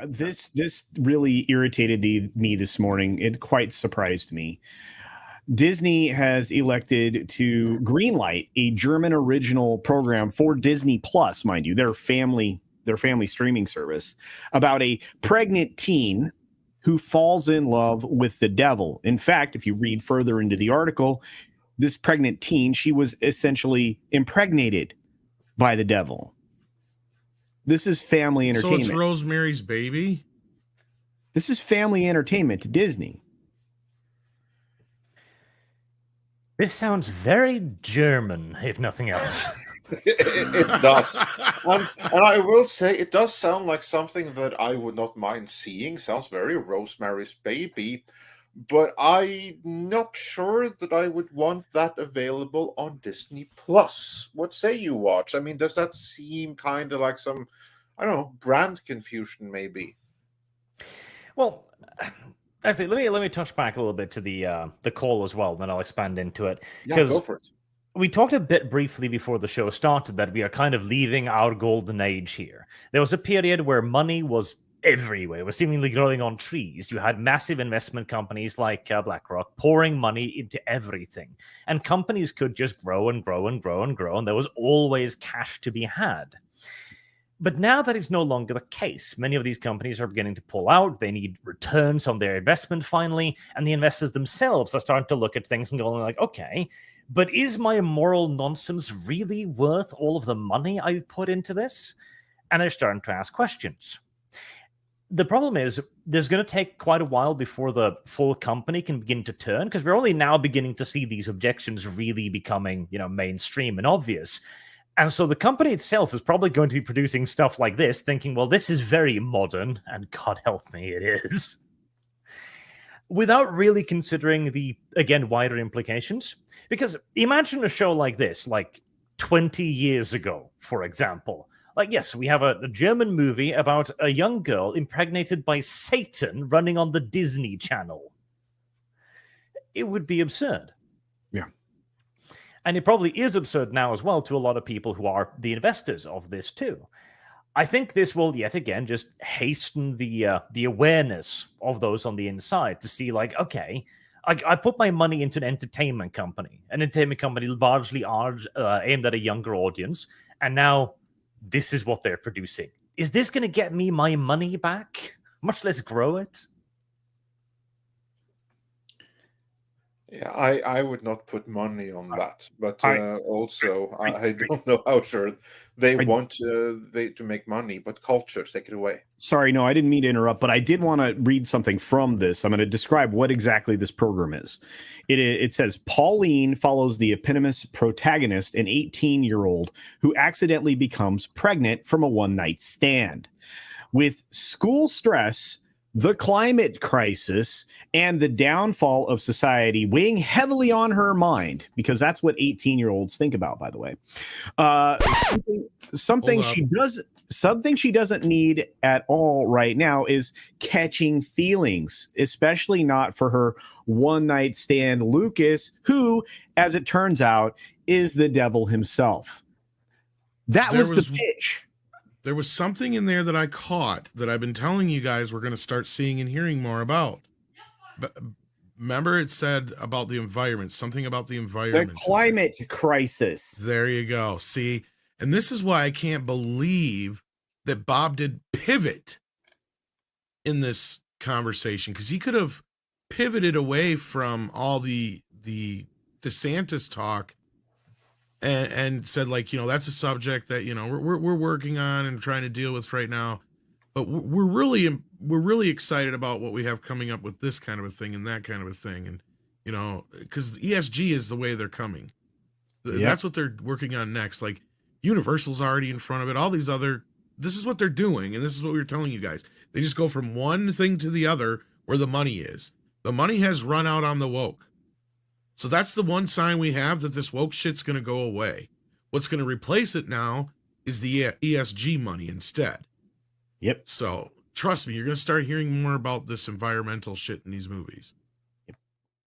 This really irritated me this morning. It quite surprised me. Disney has elected to greenlight a German original program for Disney Plus, mind you, their family streaming service, about a pregnant teen who falls in love with the devil. In fact, if you read further into the article, this pregnant teen, she was essentially impregnated by the devil. This is family entertainment. So it's Rosemary's Baby? This is family entertainment to Disney. This sounds very German, if nothing else. It does. And I will say it does sound like something that I would not mind seeing. Sounds very Rosemary's Baby. But I'm not sure that I would want that available on Disney Plus. What say you, Watch? I mean, does that seem kind of like some, I don't know, brand confusion maybe? Well, actually, let me touch back a little bit to the call as well, then I'll expand into it. Yeah, go for it. We talked a bit briefly before the show started that we are kind of leaving our golden age here. There was a period where money was everywhere. It was seemingly growing on trees. You had massive investment companies like BlackRock pouring money into everything. And companies could just grow and grow and grow and grow, and there was always cash to be had. But now that is no longer the case. Many of these companies are beginning to pull out. They need returns on their investment finally, and the investors themselves are starting to look at things and going like, okay, but is my moral nonsense really worth all of the money I've put into this? And they're starting to ask questions. The problem is there's going to take quite a while before the full company can begin to turn, because we're only now beginning to see these objections really becoming, mainstream and obvious. And so the company itself is probably going to be producing stuff like this, thinking, well, this is very modern, and God help me, it is. Without really considering the, again, wider implications. Because imagine a show like this, like 20 years ago, for example. Like, yes, we have a German movie about a young girl impregnated by Satan running on the Disney Channel. It would be absurd. Yeah. And it probably is absurd now as well to a lot of people who are the investors of this too. I think this will yet again just hasten the awareness of those on the inside to see like, okay, I put my money into an entertainment company largely aimed at a younger audience, and now this is what they're producing. Is this going to get me my money back? Much less grow it? Yeah, I would not put money on that, but also I don't know how sure they want to make money, but culture, take it away. Sorry, no, I didn't mean to interrupt, but I did want to read something from this. I'm going to describe what exactly this program is. It says, Pauline follows the eponymous protagonist, an 18-year-old who accidentally becomes pregnant from a one-night stand. With school stress, the climate crisis, and the downfall of society weighing heavily on her mind, because that's what 18-year-olds think about, by the way. Something she doesn't need at all right now is catching feelings, especially not for her one-night stand Lucas, who, as it turns out, is the devil himself. That was the pitch. There was something in there that I caught that I've been telling you guys we're going to start seeing and hearing more about. But remember, it said about the environment, something about the environment. The climate crisis. There you go. See, and this is why I can't believe that Bob did pivot in this conversation, because he could have pivoted away from all the DeSantis talk and said, like, that's a subject that, we're working on and trying to deal with right now. But we're really excited about what we have coming up with this kind of a thing and that kind of a thing. And, because ESG is the way they're coming. Yep. That's what they're working on next. Like Universal's already in front of it. This is what they're doing. And this is what we were telling you guys. They just go from one thing to the other where the money is. The money has run out on the woke. So that's the one sign we have that this woke shit's going to go away. What's going to replace it now is the ESG money instead. Yep. So trust me, you're going to start hearing more about this environmental shit in these movies.